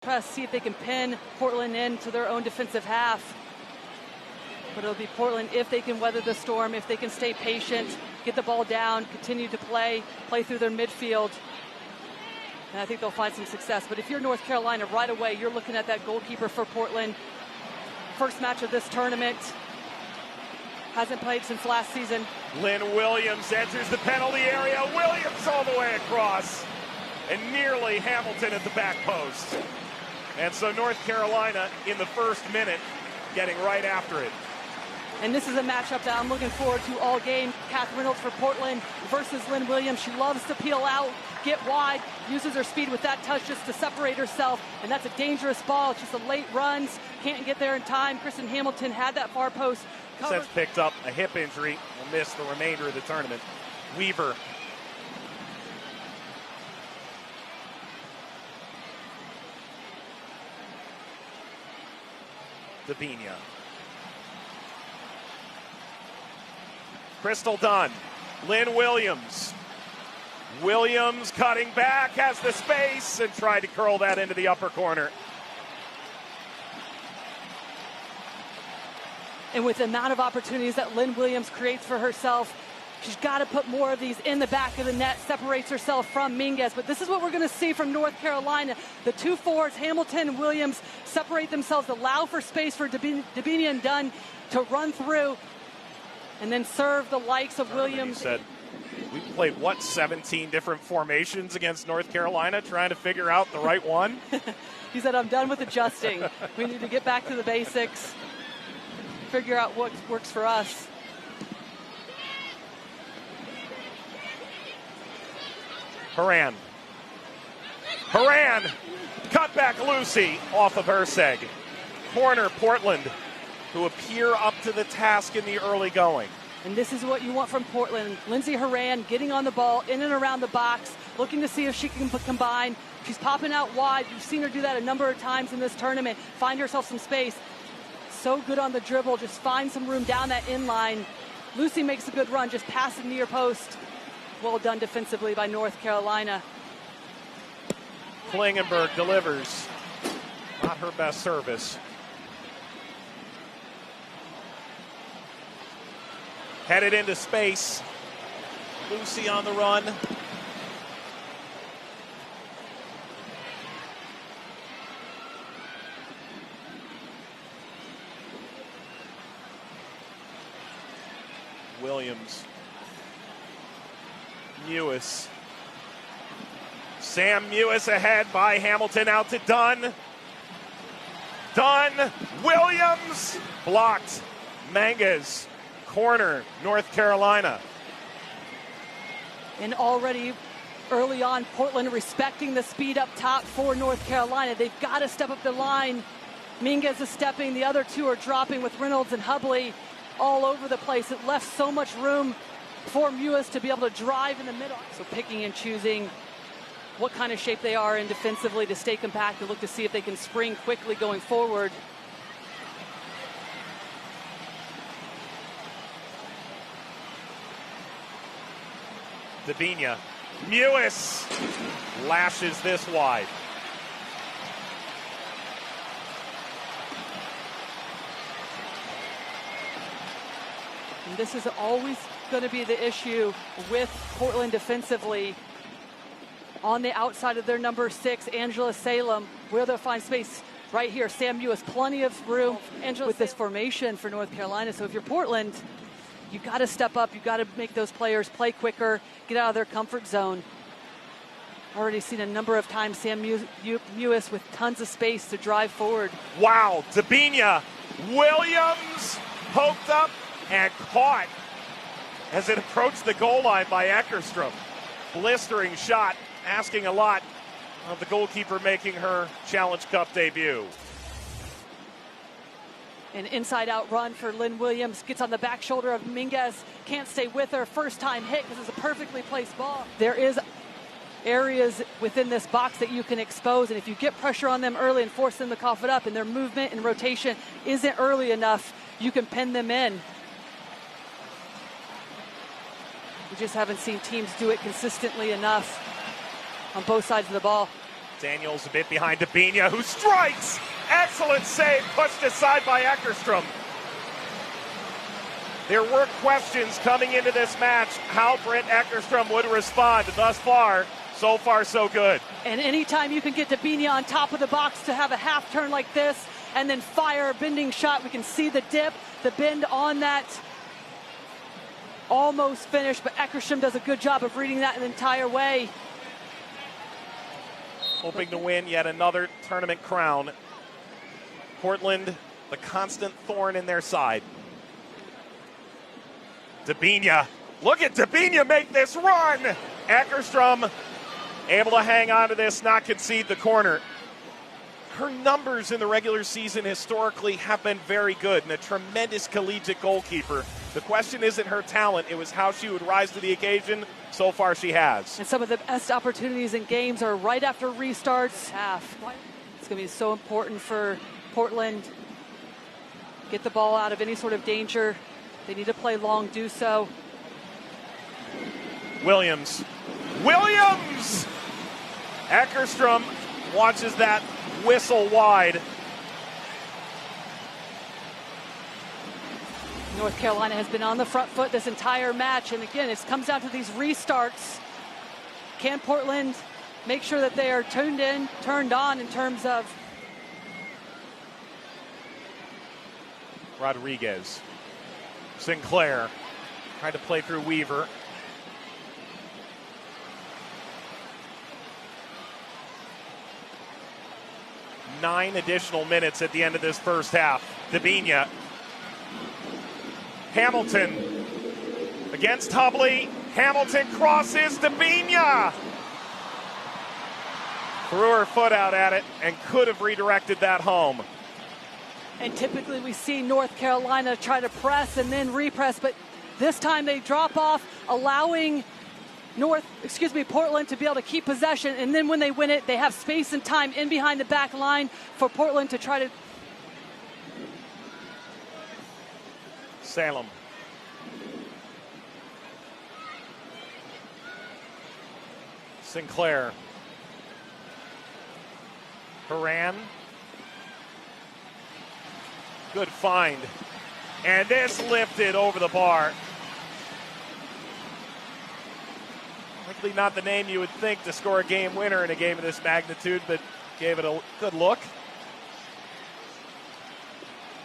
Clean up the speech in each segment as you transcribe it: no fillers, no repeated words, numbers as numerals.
Press, see if they can pin Portland into their own defensive half. But it'll be Portland if they can weather the storm, if they can stay patient, get the ball down, continue to play through their midfield. And I think they'll find some success. But if you're North Carolina, right away, you're looking at that goalkeeper for Portland. First match of this tournament. Hasn't played since last season. Lynn Williams enters the penalty area. Williams all the way across. And nearly Hamilton at the back post. And so North Carolina in the first minute getting right after it. And this is a matchup that I'm looking forward to all game. Kath Reynolds for Portland versus Lynn Williams. She loves to peel out, get wide, uses her speed with that touch just to separate herself. And that's a dangerous ball. It's just a late runs. Can't get there in time. Kristen Hamilton had that far post covered. Seth's picked up a hip injury. Will miss the remainder of the tournament. Weaver. Dabinia. Crystal Dunn. Lynn Williams. Williams cutting back, has the space, and tried to curl that into the upper corner. And with the amount of opportunities that Lynn Williams creates for herself, she's got to put more of these in the back of the net, separates herself from Minguez. But this is what we're going to see from North Carolina. The two forwards, Hamilton and Williams, separate themselves, allow for space for Dabinia and Dunn to run through, and then serve the likes of Williams. He said, we played, 17 different formations against North Carolina, trying to figure out the right one? He said, I'm done with adjusting. We need to get back to the basics, figure out what works for us. Horan, cut back Lucy off of Herseg. Corner Portland, who appear up to the task in the early going. And this is what you want from Portland. Lindsay Horan getting on the ball, in and around the box, looking to see if she can combine. She's popping out wide. You've seen her do that a number of times in this tournament. Find herself some space. So good on the dribble. Just find some room down that inline. Lucy makes a good run, just pass it near post. Well done defensively by North Carolina. Klingenberg delivers. Not her best service. Headed into space. Lucy on the run. Williams. Mewis. Sam Mewis ahead by Hamilton, out to Dunn. Williams blocked. Mangas. Corner, North Carolina. And already early on, Portland respecting the speed up top for North Carolina. They've got to step up the line. Minguez is stepping. The other two are dropping with Reynolds and Hubley all over the place. It left so much room for Mewis to be able to drive in the middle. So picking and choosing what kind of shape they are in defensively to stay compact and look to see if they can spring quickly going forward. Dabinia. Mewis lashes this wide. And this is always going to be the issue with Portland defensively. On the outside of their number 6, Angela Salem, where they'll find space right here. Sam Mewis, plenty of room with this formation for North Carolina. So if you're Portland, you've got to step up. You've got to make those players play quicker, get out of their comfort zone. Already seen a number of times Sam Mewis with tons of space to drive forward. Wow, Dabinia. Williams poked up and caught as it approached the goal line by Eckerstrom. Blistering shot, asking a lot of the goalkeeper making her Challenge Cup debut. An inside-out run for Lynn Williams. Gets on the back shoulder of Minguez. Can't stay with her. First-time hit because it's a perfectly placed ball. There is areas within this box that you can expose, and if you get pressure on them early and force them to cough it up, and their movement and rotation isn't early enough, you can pin them in. We just haven't seen teams do it consistently enough on both sides of the ball. Daniels a bit behind Dabinia, who strikes! Excellent save, pushed aside by Eckerstrom. There were questions coming into this match how Britt Eckerstrom would respond. Thus far, so far so good. And anytime you can get Dabinia on top of the box to have a half turn like this and then fire a bending shot, we can see the dip, the bend on that almost finished, but Eckerstrom does a good job of reading that the entire way. Hoping to win yet another tournament crown. Portland, the constant thorn in their side. Dabinia, look at Dabinia make this run! Eckerstrom able to hang on to this, not concede the corner. Her numbers in the regular season historically have been very good and a tremendous collegiate goalkeeper. The question isn't her talent, it was how she would rise to the occasion. So far she has. And some of the best opportunities in games are right after restarts. It's going to be so important for Portland. Get the ball out of any sort of danger. They need to play long, do so. Williams! Eckerstrom watches that whistle wide. North Carolina has been on the front foot this entire match, and again, it comes down to these restarts. Can Portland make sure that they are turned on in terms of Rodriguez. Sinclair trying to play through Weaver. Nine additional minutes at the end of this first half. Dabinia. Hamilton against Hubley. Hamilton crosses. Dabinia threw her foot out at it and could have redirected that home. And typically we see North Carolina try to press and then repress, but this time they drop off, allowing Portland to be able to keep possession, and then when they win it, they have space and time in behind the back line for Portland to try to. Salem. Sinclair. Haran. Good find. And this lifted over the bar. Likely not the name you would think to score a game winner in a game of this magnitude, but gave it a good look.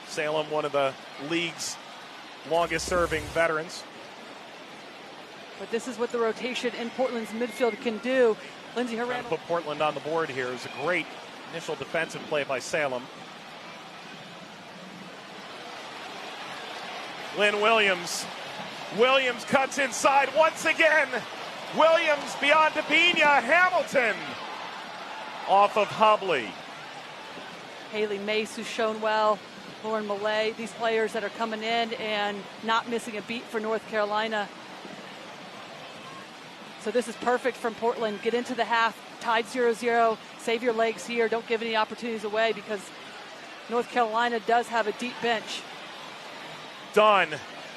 Salem, one of the league's longest-serving veterans. But this is what the rotation in Portland's midfield can do. Lindsey Haran put Portland on the board here. It was a great initial defensive play by Salem. Lynn Williams. Williams cuts inside once again. Williams beyond Dabinia. Hamilton off of Hubley. Haley Mace, who's shown well. Lauren Millay, these players that are coming in and not missing a beat for North Carolina. So this is perfect from Portland. Get into the half, tied 0-0. Save your legs here. Don't give any opportunities away because North Carolina does have a deep bench. Dunn.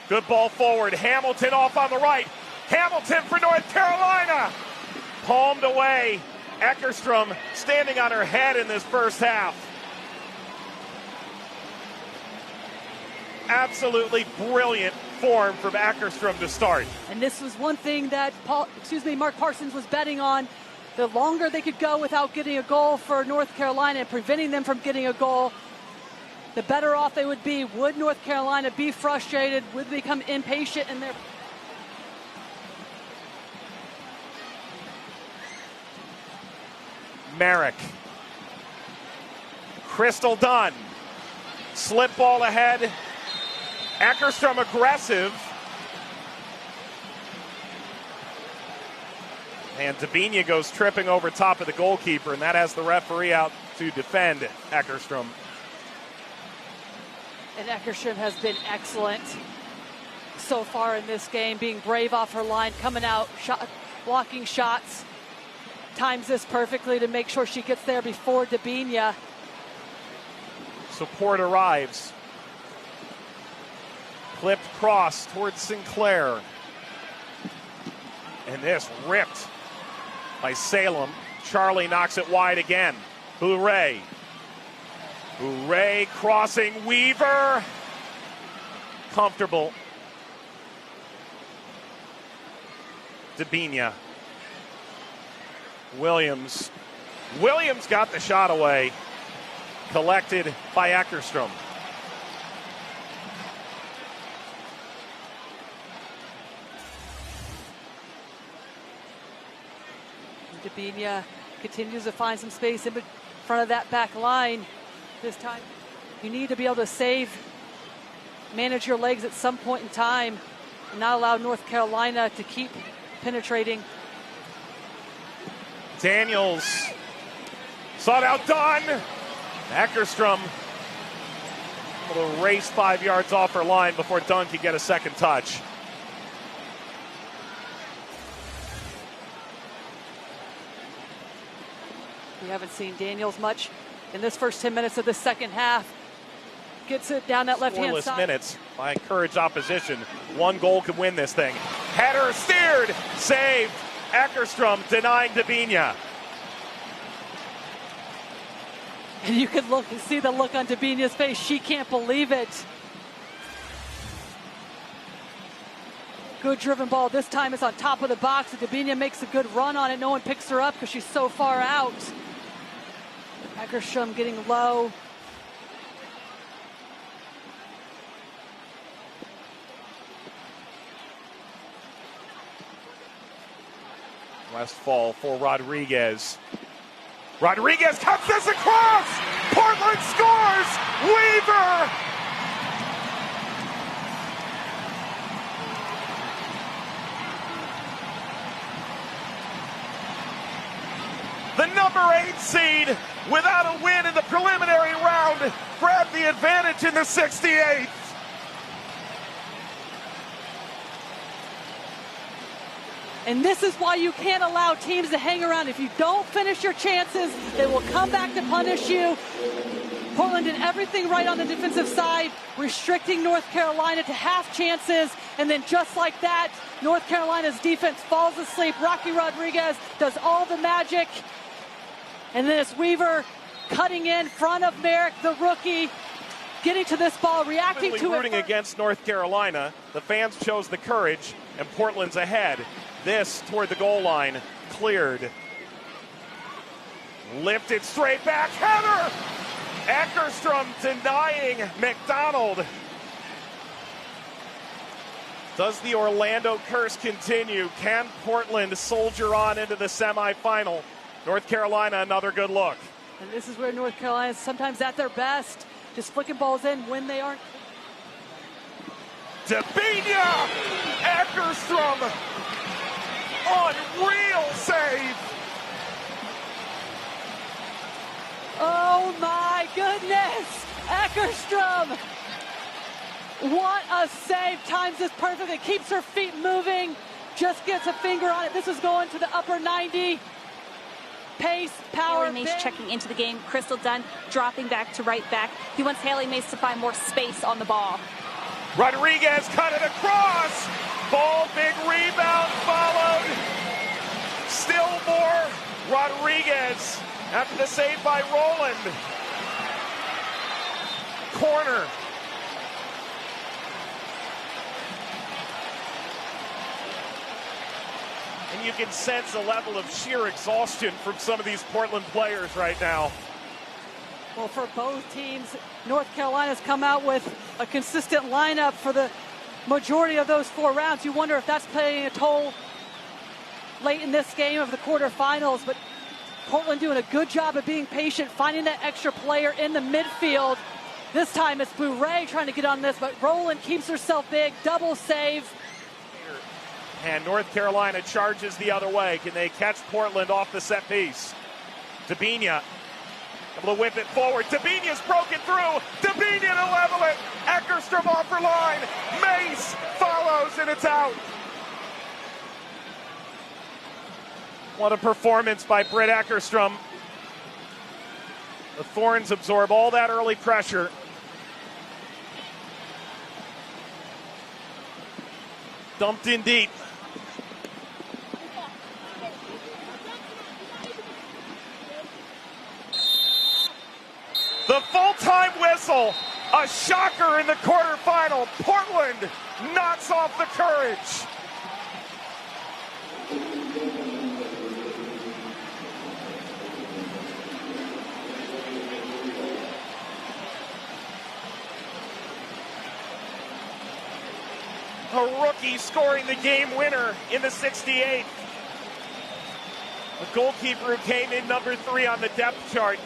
Good ball forward. Hamilton off on the right. Hamilton for North Carolina. Palmed away. Eckerstrom standing on her head in this first half. Absolutely brilliant form from Eckerstrom to start. And this was one thing that Mark Parsons was betting on. The longer they could go without getting a goal for North Carolina and preventing them from getting a goal, the better off they would be. Would North Carolina be frustrated? Would they become impatient in their... Merrick. Crystal Dunn. Slip ball ahead. Eckerstrom aggressive. And Dabinia goes tripping over top of the goalkeeper, and that has the referee out to defend Eckerstrom. And Eckerstrom has been excellent so far in this game, being brave off her line, coming out, blocking shots. Times this perfectly to make sure she gets there before Dabinia. Support arrives. Clipped cross towards Sinclair. And this ripped by Salem. Charlie knocks it wide again. Bourret. Bourret crossing Weaver. Comfortable. Debinha. Williams. Williams got the shot away. Collected by Eckerstrom. Debinha continues to find some space in front of that back line. This time, you need to be able to manage your legs at some point in time and not allow North Carolina to keep penetrating. Daniels sought out Dunn. Eckerstrom will race 5 yards off her line before Dunn can get a second touch. We haven't seen Daniels much in this first 10 minutes of the second half. Gets it down that left-hand side. Minutes by encouraged opposition. One goal could win this thing. Header steered, saved. Eckerstrom denying Debinha. And you can see the look on Debinha's face. She can't believe it. Good driven ball. This time it's on top of the box. And Debinha makes a good run on it. No one picks her up because she's so far out. Eckerstrom getting low. Westfall for Rodriguez. Rodriguez cuts this across! Portland scores! Weaver! The number 8 seed, without a win in the preliminary round, grabbed the advantage in the 68th. And this is why you can't allow teams to hang around. If you don't finish your chances, they will come back to punish you. Portland did everything right on the defensive side, restricting North Carolina to half chances. And then just like that, North Carolina's defense falls asleep. Rocky Rodriguez does all the magic. And then it's Weaver cutting in front of Merrick, the rookie, getting to this ball, reacting to it. Rooting against North Carolina, the fans chose the courage, and Portland's ahead. This toward the goal line, cleared. Lifted straight back, header! Eckerstrom denying McDonald. Does the Orlando curse continue? Can Portland soldier on into the semifinal? North Carolina, another good look. And this is where North Carolina is sometimes at their best, just flicking balls in when they aren't. Debinha! Eckerstrom! Unreal save! Oh my goodness! Eckerstrom! What a save! Times this perfectly. Keeps her feet moving. Just gets a finger on it. This is going to the upper 90. Pace, power. Haley Mace checking into the game. Crystal Dunn dropping back to right back. He wants Haley Mace to find more space on the ball. Rodriguez cut it across. Ball, big rebound followed. Still more Rodriguez after the save by Rowland. Corner. And you can sense a level of sheer exhaustion from some of these Portland players right now. Well, for both teams, North Carolina's come out with a consistent lineup for the majority of those 4 rounds. You wonder if that's playing a toll late in this game of the quarterfinals, but Portland doing a good job of being patient, finding that extra player in the midfield. This time it's Bourret trying to get on this, but Rowland keeps herself big, double save. And North Carolina charges the other way. Can they catch Portland off the set piece? Debinha able to whip it forward. Debinha's broken through. Debinha to level it. Eckerstrom off her line. Mace follows, and it's out. What a performance by Britt Eckerstrom. The Thorns absorb all that early pressure. Dumped in deep. The full-time whistle, a shocker in the quarterfinal. Portland knocks off the Courage. A rookie scoring the game winner in the 68th. A goalkeeper who came in number 3 on the depth chart,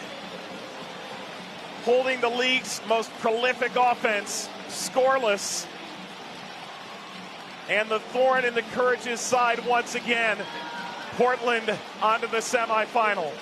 holding the league's most prolific offense, scoreless. And the thorn in the Courage's side once again. Portland onto the semifinal.